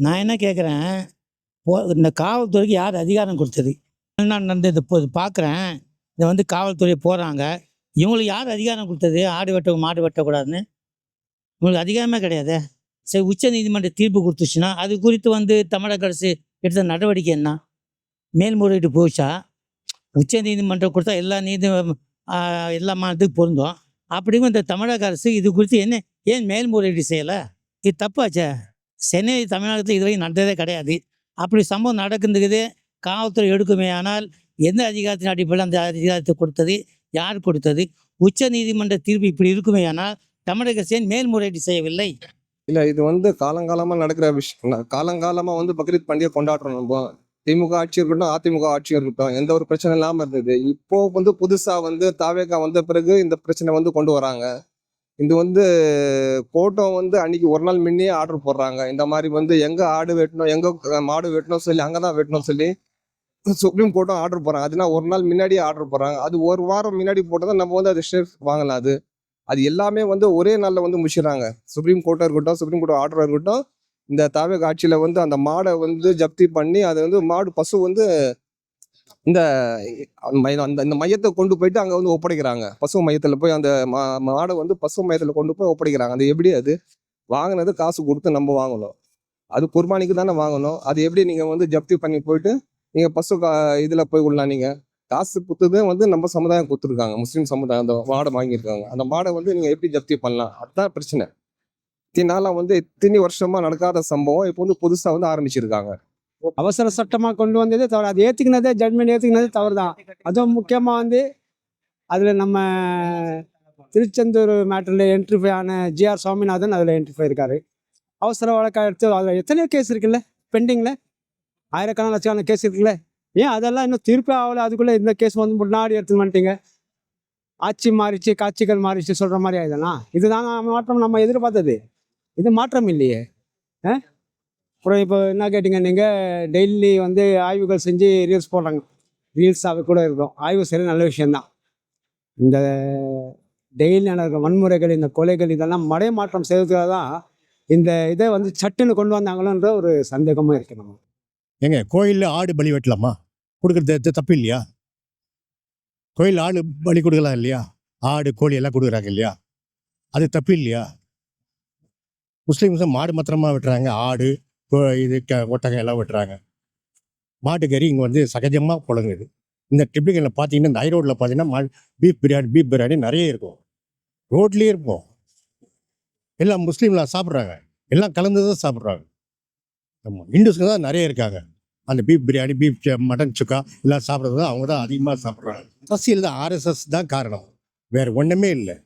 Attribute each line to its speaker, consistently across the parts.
Speaker 1: நான் என்ன கேட்குறேன், இந்த காவல்துறைக்கு யார் அதிகாரம் கொடுத்தது? நான் நடந்தது இப்போ பார்க்குறேன். இத வந்து காவல்துறை போறாங்க. இவங்களுக்கு யார் அதிகாரம் கொடுத்தது? ஆடு வெட்டவும், மாடு வெட்டக்கூடாதுன்னு. இவங்களுக்கு அதிகாரமே கிடையாதே! சரி, உச்சநீதிமன்றம் தீர்ப்பு குடுத்துச்சுன்னா, அது குறித்து வந்து தமிழக அரசு எடுத்த நடவடிக்கை என்ன? மேல்முறையீடு போச்சா? உச்சநீதிமன்றம் கொடுத்தா எல்லா ஆ எல்லா மாநிலத்துக்கும் பொருந்தும். அப்படியும் இந்த தமிழக அரசு இது குறித்து ஏன் மேல்முறையீடு செய்யல? இது தப்பாச்சே! சென்னை, தமிழகத்தில இதுவரைக்கும் நடந்ததே கிடையாது. அப்படி சம்பவம் நடக்குதுங்குது, காவல்துறை எடுக்குமேயானால், எந்த அதிகாரத்தின் அடிப்படையில அந்த அதிகாரத்தை கொடுத்தது? யார் கொடுத்தது? உச்சநீதிமன்ற தீர்ப்பு இப்படி இருக்குமேயானால், தமிழக அரசு ஏன் மேல்முறையீடு செய்யவில்லை?
Speaker 2: இல்ல இது வந்து காலங்காலமா நடக்கிற விஷயம். காலங்காலமா வந்து பக்ரீத் பண்டிகை கொண்டாடுறோம் நம்ம. திமுக ஆட்சி இருக்கட்டும், அதிமுக ஆட்சி இருக்கட்டும், எந்த ஒரு பிரச்சனை இல்லாம இருந்தது. இப்போ வந்து புதுசா வந்து தாவேகா வந்த பிறகு இந்த பிரச்சனை வந்து கொண்டு வராங்க. இது வந்து கோர்ட்டும் வந்து அன்னைக்கு ஒரு நாள் முன்னயே ஆர்டர் போடுறாங்க. இந்த மாதிரி வந்து எங்க ஆடு வெட்டணும், எங்க மாடு வெட்டணும் சொல்லி அங்கதான் வெட்டணும் சொல்லி சுப்ரீம் கோர்ட்டும் ஆர்டர் போடுறாங்க. அதுனா ஒரு நாள் முன்னாடியே ஆர்டர் போடுறாங்க. அது ஒரு வாரம் முன்னாடி போட்டதான் நம்ம வந்து அது ஷேர் வாங்கலாம். அது எல்லாமே வந்து ஒரே நாள்ல வந்து முடிச்சிடறாங்க. சுப்ரீம் கோர்ட்டா இருக்கட்டும், சுப்ரீம் கோர்ட் ஆர்டரா இருக்கட்டும், இந்த தாவேகா ஆட்சியில வந்து அந்த மாடை வந்து ஜப்தி பண்ணி அதை வந்து பசு வந்து இந்த இந்த மையத்தை கொண்டு போயிட்டு அங்க வந்து ஒப்படைக்கிறாங்க. பசு மையத்துல போய் அந்த மாடை வந்து பசு மையத்துல கொண்டு போய் ஒப்படைக்கிறாங்க. அது எப்படி? அது வாங்கினது காசு கொடுத்து நம்ம வாங்கணும். அது குர்பானிக்கு தானே வாங்கணும். அது எப்படி நீங்க வந்து ஜப்தி பண்ணி போயிட்டு நீங்க இதுல போய் விடலாம்? நீங்க காசு குத்துது வந்து நம்ம சமுதாயம் கொடுத்துருக்காங்க. முஸ்லீம் சமுதாயம் அந்த மாடை வாங்கியிருக்காங்க. அந்த மாடை வந்து நீங்க எப்படி ஜப்தி பண்ணலாம்? அதுதான் பிரச்சனை. இத்தனை வந்து இத்தனை வருஷமா நடக்காத சம்பவம் இப்போ வந்து புதுசா வந்து ஆரம்பிச்சிருக்காங்க.
Speaker 3: அவசர சட்டமா கொண்டு வந்ததே தவறு. அது ஏத்துக்கினதே ஜட்மெண்ட் ஏத்துக்கினதே தவறு தான். அதுவும் முக்கியமா வந்து அதுல நம்ம திருச்செந்தூர் மேட்டர்ல என்ட்ரிஃபை ஆன ஜிஆர் சுவாமிநாதன் அதுல என்ட்ரிஃபை இருக்காரு. அவசர வழக்கா எடுத்து அதுல எத்தனையோ கேஸ் இருக்குல்ல பெண்டிங்ல, ஆயிரக்கணக்கான லட்சக்கான கேஸ் இருக்குல்ல. ஏன் அதெல்லாம் இன்னும் தீர்ப்பே ஆகல? அதுக்குள்ள இந்த கேஸ் வந்து முன்னாடி எடுத்துன்னு வந்துட்டீங்க. ஆட்சி மாறிச்சு, காட்சிகள் மாறிச்சு சொல்ற மாதிரி ஆயிடுதுனா இதுதாங்க மாற்றம் நம்ம எதிர்பார்த்தது. இது மாற்றம் இல்லையே. அப்புறம் இப்போ என்ன கேட்டிங்க, நீங்கள் டெய்லி வந்து ஆய்வுகள் செஞ்சு ரீல்ஸ் போடுறாங்க. ரீல்ஸாகவே கூட இருக்கும். ஆய்வு சரி, நல்ல விஷயந்தான். இந்த டெய்லி நடக்கிற வன்முறைகள், இந்த கொலைகள் இதெல்லாம் மாற்றம் செய்வதற்காக தான் இந்த இதை வந்து சட்டுன்னு கொண்டு வந்தாங்களோன்ற ஒரு சந்தேகமும் இருக்கு. நம்ம
Speaker 4: ஏங்க கோயிலில் ஆடு பலி வெட்டலாமா? கொடுக்குறது தப்பு இல்லையா? கோயில் ஆடு பலி கொடுக்கலாம் இல்லையா? ஆடு கோழி எல்லாம் கொடுக்குறாங்க இல்லையா? அது தப்பு இல்லையா? முஸ்லீம்ஸ் மாடு மாத்திரமா வெட்டுறாங்க, ஆடு இது ஒட்டகம் எல்லாம் வெட்டுறாங்க. மாட்டுக்கறி இங்கே வந்து சகஜமாக புழங்குது. இந்த ட்ரிப்ளிகனில் பார்த்தீங்கன்னா, இந்த ஹைரோட்டில் பார்த்தீங்கன்னா பீஃப் பிரியாணி நிறைய இருக்கும். ரோட்லேயே இருக்கும். எல்லாம் முஸ்லீம்லாம் சாப்பிட்றாங்க, எல்லாம் கலந்து தான் சாப்பிட்றாங்க. ஆமாம், இந்துஸ்ங்க தான் நிறைய இருக்காங்க. அந்த பீஃப் பிரியாணி, மட்டன் சுக்கா எல்லாம் சாப்பிட்றது தான் அவங்க தான் அதிகமாக சாப்பிட்றாங்க. அரசியல் தான், ஆர்எஸ்எஸ் தான் காரணம், வேறு ஒன்றுமே இல்லை.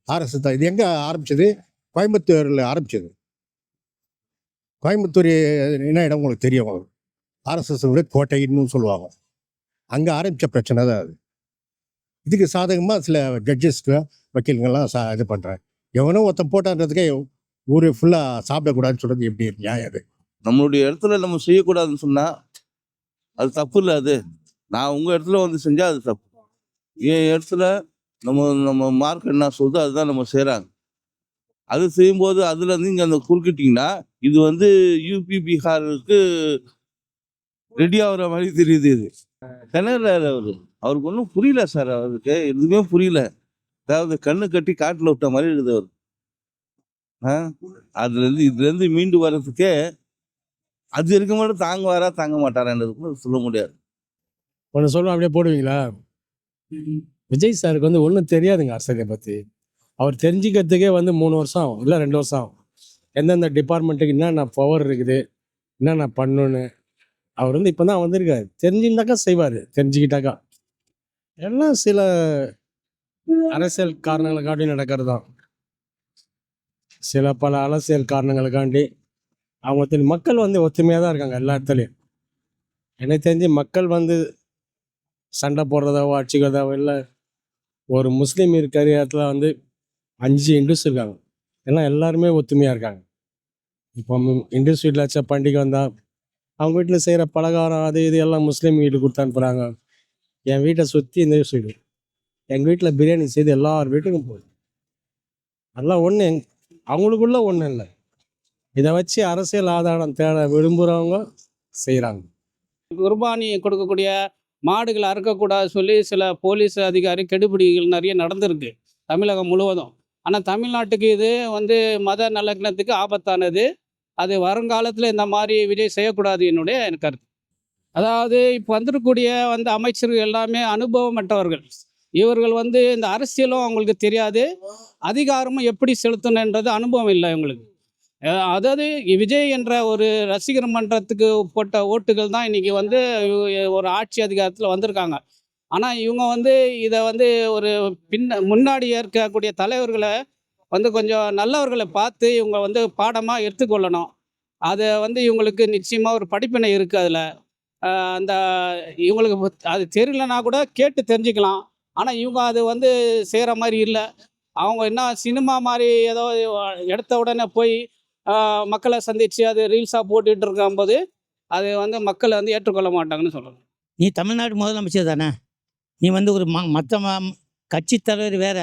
Speaker 4: ஆர்எஸ்எஸ் தான். இது எங்கே ஆரம்பிச்சது? கோயம்புத்தூரில் ஆரம்பிச்சது. கோயம்புத்தூர் என்ன இடம் உங்களுக்கு தெரியும்? ஆர்எஸ்எஸ் கோட்டைன்னு சொல்லுவாங்க. அங்கே ஆரம்பித்த பிரச்சனை தான் அது. இதுக்கு சாதகமாக சில ஜட்ஜஸ்க்கு, வக்கீல்கள்லாம் இது பண்ணுறாங்க. எவனோ ஒருத்தன் போட்டான்றதுக்கே ஊர் ஃபுல்லாக சாப்பிடக்கூடாதுன்னு சொல்கிறது எப்படி நியாயம்? அது
Speaker 5: நம்மளுடைய இடத்துல நம்ம செய்யக்கூடாதுன்னு சொன்னால் அது தப்பு இல்லை. அது நான் உங்கள் இடத்துல வந்து செஞ்சால் அது தப்பு. என் இடத்துல நம்ம மார்க் என்ன சொல்லுதோ அதுதான் நம்ம செய்கிறாங்க. அது செய்யும்போது அதில் நீங்கள் அந்த குறுக்கிட்டிங்கன்னா இது வந்து யூபி, பீகாருக்கு ரெடி ஆகிற மாதிரி தெரியுது. இது திணறாரு அவருக்கு ஒன்றும் புரியல சார். அவருக்கு எதுவுமே புரியல. அதாவது கண்ணு கட்டி காட்டில் விட்ட மாதிரி இருக்குது அவர். இதுலேருந்து மீண்டு வர்றதுக்கே அது இருக்க மட்டும் தாங்க மாட்டாரான்றது சொல்ல முடியாது.
Speaker 6: ஒன்று சொல்லுவோம், அப்படியே போடுவீங்களா? விஜய் சாருக்கு வந்து ஒன்றும் தெரியாதுங்க அரசியலை பற்றி. அவர் தெரிஞ்சுக்கிறதுக்கே வந்து 3 வருஷம் ஆகும், இல்லை 2 வருஷம் ஆகும். எந்தெந்த டிபார்ட்மெண்ட்டுக்கு என்னென்ன பவர் இருக்குது, என்னென்ன பண்ணணுன்னு அவர் வந்து இப்போ தான் வந்திருக்காரு. தெரிஞ்சுக்கிட்டாக்கா செய்வார். தெரிஞ்சுக்கிட்டாக்கா எல்லாம் சில அரசியல் காரணங்களுக்காண்டி நடக்கிறது தான். பல அரசியல் காரணங்களுக்காண்டி அவங்க மக்கள் வந்து ஒத்துமையாக தான் இருக்காங்க எல்லா இடத்துலையும். எனக்கு தெரிஞ்சு மக்கள் வந்து சண்டை போடுறதாவோ அடிச்சுக்கிறதாவோ இல்லை. ஒரு முஸ்லீம் இருக்கிற இடத்துல வந்து 5 இந்துஸ் இருக்காங்க, எல்லாம் எல்லாருமே ஒத்துமையாக இருக்காங்க. இப்போ இந்துஸ் வீட்டில் வச்ச பண்டிகை வந்தால் அவங்க வீட்டில் செய்கிற பலகாரம் அது இது எல்லாம் முஸ்லீம் வீட்டுக்கு கொடுத்து அனுப்புகிறாங்க. என் வீட்டை சுற்றி இந்த வீடு, எங்கள் வீட்டில் பிரியாணி செய்து எல்லார் வீட்டுக்கும் போகுது. அதெல்லாம் ஒன்று அவங்களுக்குள்ள ஒன்றும் இல்லை. இதை வச்சு அரசியல் ஆதாயம் தேட விரும்புகிறவங்க செய்கிறாங்க.
Speaker 7: குர்பானி கொடுக்கக்கூடிய மாடுகள் அறுக்கக்கூடாது சொல்லி சில போலீஸ் அதிகாரி கெடுபிடிகள் நிறைய நடந்திருக்கு தமிழகம் முழுவதும். ஆனால் தமிழ்நாட்டுக்கு இது மத நல்லிணக்கத்துக்கு ஆபத்தானது. அது வருங்காலத்தில் இந்த மாதிரி விஜய் செய்யக்கூடாது என்னுடைய கருத்து. அதாவது இப்போ வந்திருக்கக்கூடிய அமைச்சர்கள் எல்லாமே அனுபவமற்றவர்கள். இவர்கள் இந்த அரசியலும் அவங்களுக்கு தெரியாது, அதிகாரமும் எப்படி செலுத்தணுன்றது அனுபவம் இல்லை இவங்களுக்கு. அதாவது விஜய் என்ற ஒரு ரசிகர் மன்றத்துக்கு போட்ட ஓட்டுகள் தான் இன்றைக்கி ஒரு ஆட்சி அதிகாரத்தில் வந்திருக்காங்க. ஆனால் இவங்க இதை ஒரு முன்னாடி இருக்கக்கூடிய தலைவர்களை கொஞ்சம் நல்லவர்களை பார்த்து இவங்க பாடமாக எடுத்துக்கொள்ளணும். அதை இவங்களுக்கு நிச்சயமாக ஒரு படிப்பினை இருக்குது. அதில் அந்த இவங்களுக்கு அது தெரியலனா கூட கேட்டு தெரிஞ்சுக்கலாம். ஆனால் இவங்க அது செய்கிற மாதிரி இல்லை. அவங்க என்ன சினிமா மாதிரி ஏதோ எடுத்த உடனே போய் மக்களை சந்தித்து அது ரீல்ஸாக போட்டுட்டு இருக்கும்போது அது மக்களை ஏற்றுக்கொள்ள மாட்டாங்கன்னு சொல்லணும்.
Speaker 1: நீ தமிழ்நாடு முதலமைச்சர் தானே, நீ ஒரு மற்ற கட்சி தலைவர் வேற.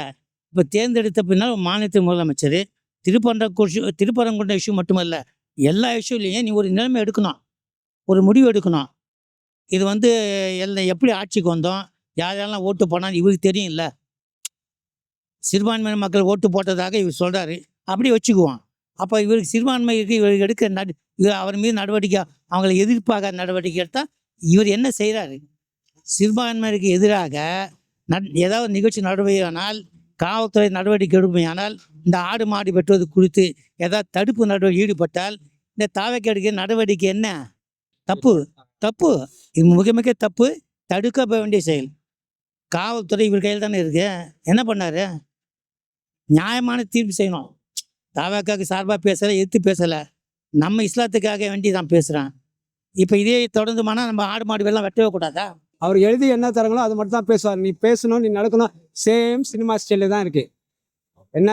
Speaker 1: இப்போ தேர்ந்தெடுத்த பின்னால் ஒரு மாநிலத்தின் முதலமைச்சர். திருப்பரங்குன்ற இஷ்யூ மட்டுமல்ல, எல்லா இஷ்யூலையும் நீ ஒரு நிலைமை எடுக்கணும், ஒரு முடிவு எடுக்கணும். இது எப்படி ஆட்சிக்கு வந்தோம், யாரெல்லாம் ஓட்டு போனான்னு இவருக்கு தெரியும் இல்லை. சிறுபான்மையின மக்கள் ஓட்டு போட்டதாக இவர் சொல்கிறாரு, அப்படி வச்சுக்குவான். அப்போ இவருக்கு சிறுபான்மைக்கு இவர் எடுக்க இவர் அவர் மீது நடவடிக்கை, அவங்களை எதிர்ப்பாக நடவடிக்கை எடுத்தால் இவர் என்ன செய்கிறாரு? சிறுபான்மையினருக்கு எதிராக ஏதாவது நிகழ்ச்சி நடவடிக்கையானால், காவல்துறை நடவடிக்கை எடுப்பையானால், இந்த ஆடு மாடு வெட்டுவது குறித்து ஏதாவது தடுப்பு நடவடிக்கை ஈடுபட்டால் இந்த தாவைக்கு எடுக்கிற நடவடிக்கை என்ன? தப்பு. இது மிக தப்பு, தடுக்க வேண்டிய செயல். காவல்துறை இவர் கையில் தானே இருக்கு. என்ன பண்ணாரு? நியாயமான தீர்ப்பு செய்யணும். தாவாக்காவுக்கு சார்பாக பேசலை, எதிர்த்து பேசலை, நம்ம இஸ்லாத்துக்காக வேண்டி நான் பேசுகிறேன். இப்போ இதே தொடர்ந்துமானா நம்ம ஆடு மாடு வெள்ளம் வெட்டவே கூடாதா?
Speaker 3: அவர் எழுதி என்ன தராங்களோ அது மட்டும் தான் பேசுவார். நீ பேசணும், நீ நடக்கணும். சேம் சினிமா ஸ்டைலில் தான் இருக்குது. என்ன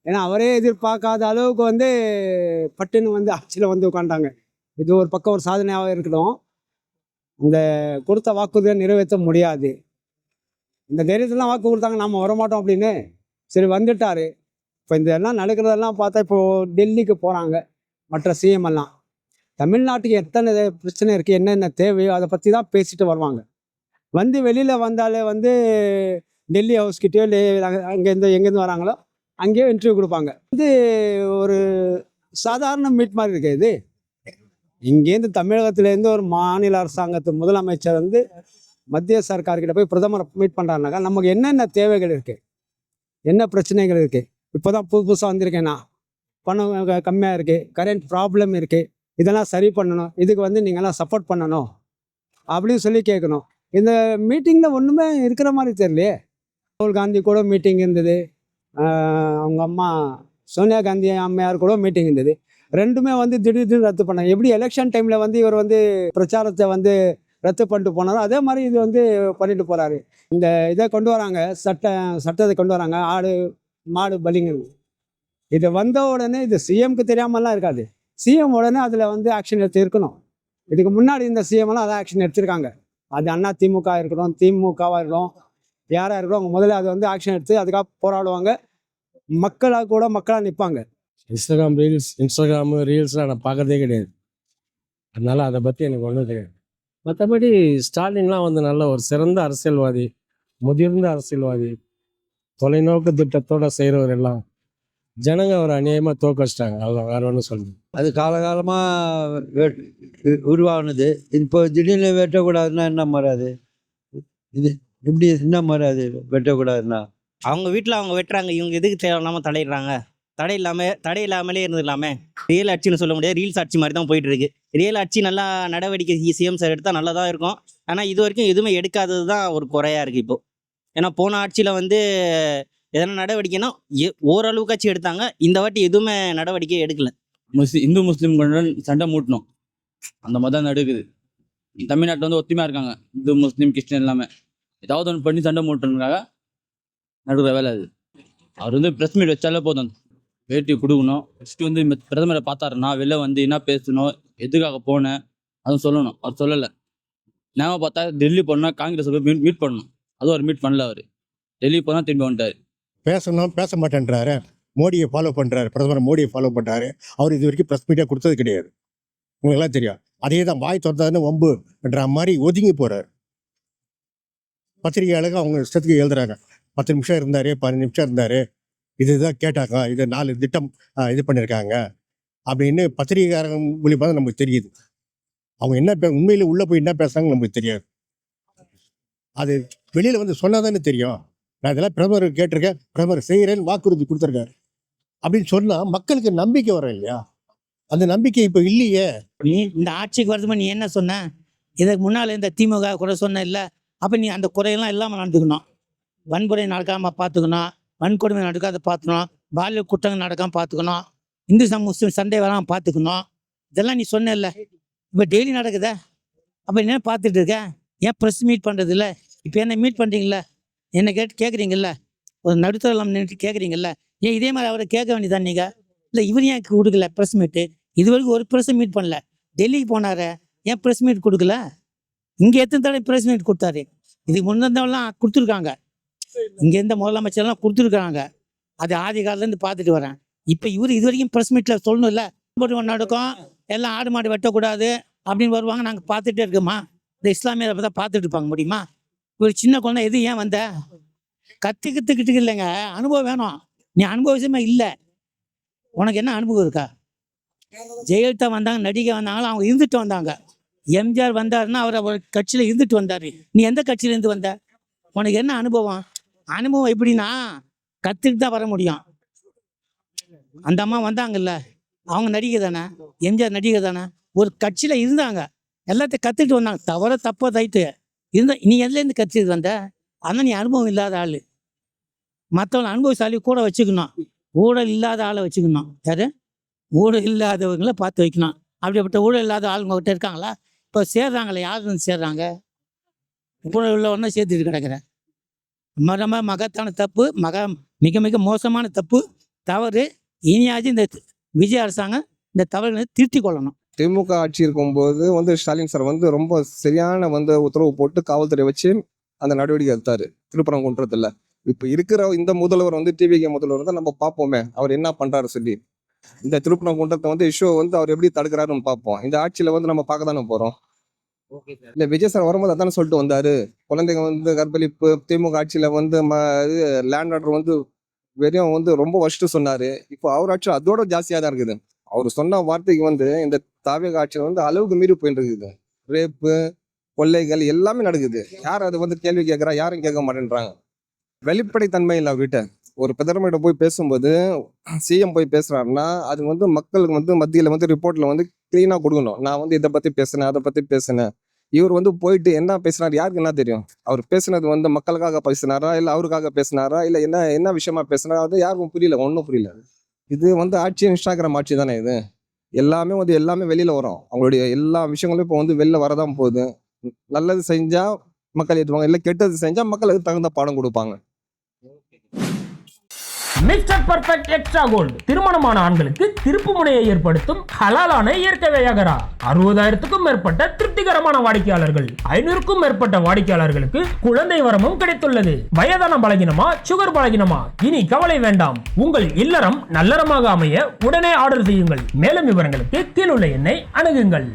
Speaker 3: ஏன்னா அவரே எதிர்பார்க்காத அளவுக்கு பட்டுன்னு ஆட்சியில் உட்காண்டாங்க. இது ஒரு பக்கம் ஒரு சாதனையாக இருக்கட்டும். இந்த கொடுத்த வாக்குறுதியை நிறைவேற்ற முடியாது. இந்த தைரியத்தில் வாக்கு கொடுத்தாங்க, நாம் வரமாட்டோம் அப்படின்னு. சரி வந்துட்டார். இப்போ இந்த எல்லாம் நடக்கிறதெல்லாம் பார்த்தா இப்போது டெல்லிக்கு போகிறாங்க மற்ற சிஎம் எல்லாம். தமிழ்நாட்டுக்கு எத்தனை பிரச்சனை இருக்குது, என்னென்ன தேவையோ அதை பற்றி தான் பேசிட்டு வருவாங்க. வெளியில் வந்தாலே டெல்லி ஹவுஸ்கிட்டயோ இல்லை எங்கேருந்து வராங்களோ அங்கேயோ இன்டர்வியூ கொடுப்பாங்க. ஒரு சாதாரண மீட் மாதிரி இருக்குது இது. இங்கேருந்து தமிழகத்துலேருந்து ஒரு மாநில அரசாங்கத்து முதலமைச்சர் மத்திய சர்க்கார்கிட்ட போய் பிரதமரை மீட் பண்ணுறாருனாக்கா நமக்கு என்னென்ன தேவைகள் இருக்குது, என்ன பிரச்சனைகள் இருக்குது. இப்போ தான் புதுசாக வந்திருக்கேன்னா பணம் கம்மியாக இருக்குது, கரண்ட் ப்ராப்ளம் இருக்குது, இதெல்லாம் சரி பண்ணணும், இதுக்கு நீங்கள்லாம் சப்போர்ட் பண்ணணும் அப்படின்னு சொல்லி கேட்கணும். இந்த மீட்டிங்கில் ஒன்றுமே இருக்கிற மாதிரி தெரியலையே. ராகுல் காந்தி கூட மீட்டிங் இருந்தது, அவங்க அம்மா சோனியா காந்தி அம்மையார் கூட மீட்டிங் இருந்தது. ரெண்டுமே திடீர்னு ரத்து பண்ணாங்க. எப்படி எலெக்ஷன் டைமில் இவர் பிரச்சாரத்தை ரத்து பண்ணிட்டு போனாரோ அதே மாதிரி இது பண்ணிட்டு போகிறாரு. இந்த இதை கொண்டு வராங்க, சட்டத்தை கொண்டு வராங்க, ஆடு மாடு பலிங்கிறது. இது வந்த உடனே இது சிஎம்க்கு தெரியாமலாம் இருக்காது. சிஎம் உடனே அதில் ஆக்ஷன் எடுத்து இருக்கணும். இதுக்கு முன்னாடி இந்த சிஎம்லாம் அதான் ஆக்ஷன் எடுத்திருக்காங்க. அது அண்ணா திமுக இருக்கட்டும், திமுகவாக இருக்கட்டும், யாராக இருக்கட்டும், அவங்க முதல்ல அது ஆக்ஷன் எடுத்து அதுக்காக போராடுவாங்க. மக்களாக நிற்பாங்க.
Speaker 6: இன்ஸ்டாகிராமு ரீல்ஸ்லாம் நான் பார்க்குறதே கிடையாது. அதனால் அதை பற்றி எனக்கு ஒன்றும் தெரியாது. மற்றபடி ஸ்டாலின்லாம் நல்ல ஒரு சிறந்த அரசியல்வாதி, முதிர்ந்த அரசியல்வாதி, தொலைநோக்கு திட்டத்தோடு செய்கிறவர். எல்லாம் ஜனங்க அவர் அநியாயமாக தோக்கடிச்சிட்டாங்க. அவ்வளோ வேறு ஒன்றும் சொல்லணும்.
Speaker 8: அது காலகாலமாக உருவானது. இப்போ திடீர்னு வெட்டக்கூடாதுன்னா என்ன மாறாது? இது இப்படி என்ன மாறாது வெட்டக்கூடாதுன்னா?
Speaker 9: அவங்க வீட்டில் அவங்க வெட்டுறாங்க, இவங்க எதுக்கு தேவையில்லாமல் தலையிடுறாங்க? தடை இல்லாமலே இருந்துடலாமே. ரியல் ஆட்சின்னு சொல்ல முடியாது, ரீல்ஸ் ஆட்சி மாதிரி தான் போயிட்டு இருக்கு. ரியல் ஆட்சி நல்லா நடவடிக்கை சிஎம் சார் எடுத்தால் நல்லா தான் இருக்கும். ஆனால் இது வரைக்கும் எதுவுமே எடுக்காதது தான் ஒரு குறையாக இருக்குது இப்போது. ஏன்னா போன ஆட்சியில் எதனா நடவடிக்கைன்னா ஓரளவுக்காச்சு எடுத்தாங்க. இந்த வாட்டி எதுவுமே நடவடிக்கை எடுக்கல.
Speaker 10: இந்து முஸ்லீம்களுடன் சண்டை மூட்டணும், அந்த மாதிரி தான் நடக்குது. தமிழ்நாட்டில் ஒத்துமையாக இருக்காங்க, இந்து முஸ்லீம் கிறிஸ்டின் எல்லாமே. ஏதாவது ஒன்று பண்ணி சண்டை மூட்டணுக்காக நடக்கிற வேலை அது. அவர் ப்ரெஸ் மீட் வச்சாலே போதும், பேட்டி கொடுக்கணும். ஃபஸ்ட்டு பிரதமரை பார்த்தாருன்னா வெளில என்ன பேசணும், எதுக்காக போனேன் அதுவும் சொல்லணும். அவர் சொல்லலை. நாம பார்த்தா டெல்லி போனால் காங்கிரஸ் போய் மீட் பண்ணணும், அதுவும் அவர் மீட் பண்ணல. அவர் டெல்லி போனால் திரும்பி வந்துட்டார்.
Speaker 4: பேசணும் பேச மாட்டேன்றாரு. மோடியை ஃபாலோ பண்ணுறாரு, பிரதமர் மோடியை ஃபாலோ பண்ணுறாரு. அவர் இது வரைக்கும் ப்ரெஸ் மீட்டே கொடுத்தது கிடையாது. உங்களுக்கெல்லாம் தெரியும். அதே தான் வாய் திறந்தாதுன்னு வம்புன்ற மாதிரி ஒதுங்கி போகிறார். பத்திரிகையாளர்கள் அவங்க இஷ்டத்துக்கு எழுதுறாங்க. 10 நிமிஷம் இருந்தார், 15 நிமிஷம் இருந்தார், இதுதான் கேட்டாங்க, இது 4 திட்டம் இது பண்ணியிருக்காங்க அப்படின்னு பத்திரிகைக்காரங்க மூலியமாக தான் நமக்கு தெரியுது. அவங்க என்ன உண்மையில் உள்ளே போய் என்ன பேசுகிறாங்க நமக்கு தெரியாது. அது வெளியில் வந்து சொன்னால் தானே தெரியும். நான் இதெல்லாம் பிரதமர் கேட்டிருக்கேன், பிரதமர் செய்கிறேன்னு வாக்குறுதி கொடுத்துருக்காரு அப்படின்னு சொன்னால் மக்களுக்கு நம்பிக்கை வரும் இல்லையா? அந்த நம்பிக்கை இப்போ இல்லையே.
Speaker 1: நீ இந்த ஆட்சிக்கு வரதுமா நீ என்ன சொன்ன? இதுக்கு முன்னால் இந்த திமுக குறை சொன்ன இல்லை? அப்போ நீ அந்த குறையெல்லாம் இல்லாமல் நடந்துக்கணும். வன்முறை நடக்காமல் பார்த்துக்கணும், வன்கொடுமை நடக்காத பார்த்துக்கணும், பாலியல் குற்றங்கள் நடக்காமல் பார்த்துக்கணும், இந்து முஸ்லீம் சண்டை வராமல் பார்த்துக்கணும். இதெல்லாம் நீ சொன்ன இல்லை? இப்போ டெய்லி நடக்குதா? அப்போ என்ன பார்த்துட்டு இருக்க? ஏன் ப்ரெஸ் மீட் பண்ணுறது இல்லை? இப்போ என்ன மீட் பண்ணுறீங்கள? என்ன கேட்குறீங்கல்ல? ஒரு நடுத்தரம் நின்று கேட்குறீங்கல்ல? ஏன் இதே மாதிரி அவரை கேட்க வேண்டியதான் நீங்கள்? இல்லை இவர் ஏன் கொடுக்கல ப்ரெஸ் மீட்டு? இது வரைக்கும் ஒரு ப்ரெஸ் மீட் பண்ணல. டெல்லிக்கு போனார், ஏன் ப்ரெஸ் மீட் கொடுக்கல? இங்கே எத்தனை தடவை ப்ரெஸ் மீட் கொடுத்தாரு? இதுக்கு முன்னெல்லாம் கொடுத்துருக்காங்க. இங்கே இருந்த முதலமைச்சர்லாம் கொடுத்துருக்காங்க. அது ஆதி காலத்துலேருந்து பார்த்துட்டு வரேன். இப்போ இவர் இது வரைக்கும் ப்ரெஸ் மீட்டில் சொல்லணும் இல்லை? ஒன்று நடக்கும், எல்லாம் ஆடு மாடு வெட்டக்கூடாது அப்படின்னு வருவாங்க, நாங்கள் பார்த்துட்டே இருக்கோமா? இந்த இஸ்லாமியரை பார்த்தா பார்த்துட்டு இருப்பாங்க முடியுமா? ஒரு சின்ன குழந்தை எது ஏன் வந்த? கற்றுக்கிட்டு இல்லைங்க, அனுபவம் வேணும். நீ அனுபவமே இல்லை. உனக்கு என்ன அனுபவம் இருக்கா? ஜெயலலிதா வந்தாங்க, நடிகை வந்தாங்களோ அவங்க இருந்துட்டு வந்தாங்க. எம்ஜிஆர் வந்தாருன்னா அவர் கட்சியில் இருந்துட்டு வந்தார். நீ எந்த கட்சியிலேருந்து வந்த? உனக்கு என்ன அனுபவம்? அனுபவம் எப்படின்னா கற்றுக்கிட்டு தான் வர முடியும். அந்த அம்மா வந்தாங்கல்ல, அவங்க நடிகை தானே, எம்ஜிஆர் நடிகை தானே, ஒரு கட்சியில் இருந்தாங்க, எல்லாத்தையும் கற்றுக்கிட்டு வந்தாங்க. தவிர தப்போ தைத்து நீ எதுலேருந்து கற்றுக்கிட்டு வந்த? ஆனால் நீ அனுபவம் இல்லாத ஆள். மற்றவங்க அனுபவசாலி கூட வச்சுக்கணும், ஊழல் இல்லாத ஆளை வச்சுக்கணும். யாரு? ஊழல் இல்லாதவங்களை பார்த்து வைக்கணும். அப்படிப்பட்ட ஊழல் இல்லாத ஆளுங்க கிட்ட இருக்காங்களா? இப்போ சேர்றாங்களே, யார் வந்து சேர்றாங்க? ஊழல் உள்ளவொன்னா சேர்த்துட்டு கிடக்கிறேன். ரொம்ப மகத்தான தப்பு, மிக மிக மோசமான தப்பு, தவறு. இனியாச்சும் இந்த விஜய் அரசாங்கம் இந்த தவறுகளை திருத்திக் கொள்ளணும்.
Speaker 2: திமுக ஆட்சி இருக்கும்போது வந்து ஸ்டாலின் சார் வந்து ரொம்ப சரியான வந்து உத்தரவு போட்டு காவல்துறை வச்சு அந்த நடவடிக்கை எடுத்தாரு திருப்பரங்குன்றத்துல. இப்போ இருக்கிற இந்த முதல்வர் வந்து டிவிகே முதல்வர் தான் நம்ம பார்ப்போமே அவர் என்ன பண்றாரு சொல்லி. இந்த திருப்பரங்குன்றத்தை வந்து இஷ்யூ வந்து அவர் எப்படி தடுக்கிறாருன்னு பார்ப்போம். இந்த ஆட்சியில வந்து நம்ம பார்க்க தானே போறோம். இல்ல விஜய் சார் வரும்போது அதானே சொல்லிட்டு வந்தாரு, குழந்தைங்க வந்து கற்பழிப்பு, திமுக ஆட்சியில வந்து லேண்ட் ஆர்டர் வந்து வெறும் வந்து ரொம்ப வருஷத்து சொன்னாரு. இப்போ அவர் ஆட்சி அதோட ஜாஸ்தியா தான் இருக்குது. அவர் சொன்ன வார்த்தைக்கு வந்து இந்த தாவேக ஆட்சியில் வந்து அளவுக்கு மீறி போயிட்டு இருக்குது. ரேப்பு, கொள்ளைகள் எல்லாமே நடக்குது. யார் அது வந்து கேள்வி கேட்குறா? யாரும் கேட்க மாட்டேன்றாங்க. வெளிப்படைத்தன்மை இல்லை அவர்கிட்ட. ஒரு பிரதமர்கிட்ட போய் பேசும்போது, சிஎம் போய் பேசுறாருன்னா அது வந்து மக்களுக்கு வந்து மத்தியில் வந்து ரிப்போர்ட்ல வந்து கிளீனா கொடுக்கணும். நான் வந்து இதை பத்தி பேசினேன், அதை பத்தி பேசினேன். இவர் வந்து போயிட்டு என்ன பேசினார் யாருக்கு என்ன தெரியும்? அவர் பேசினது வந்து மக்களுக்காக பேசினாரா, இல்லை அவருக்காக பேசினாரா, இல்லை என்ன விஷயமா பேசினாரா, அது யாருக்கும் புரியல, ஒன்றும் புரியல. இது வந்து ஆட்சி இன்ஸ்டாகிராம் ஆட்சி தானே இது. எல்லாமே வெளியில வரும். அவங்களுடைய எல்லா விஷயங்களும் இப்போ வந்து வெளில வரதான் போகுது. நல்லது செஞ்சா மக்கள் ஏற்றுவாங்க, இல்லை கெட்டது செஞ்சா மக்களுக்கு தகுந்த பாடம் கொடுப்பாங்க.
Speaker 11: மிஸ்டர் பர்ஃபெக்ட் எக்ஸ்ட்ரா கோல்டு திருமணமான ஆண்களுக்கு திருப்பு முனையை ஏற்படுத்தும் ஹலாலான இயற்கை வியாகரா. 60,000க்கும் மேற்பட்ட திருப்திகரமான வாடிக்கையாளர்கள், 500க்கும் மேற்பட்ட வாடிக்கையாளர்களுக்கு குழந்தை வரமும் கிடைத்துள்ளது. வயதான பலகினமா, சுகர் பலகினமா, இனி கவலை வேண்டாம். உங்கள் இல்லறம் நல்லறமாக அமைய உடனே ஆர்டர் செய்யுங்கள். மேலும் விவரங்களுக்கு கீழுள்ள எண்ணை அணுகுங்கள்.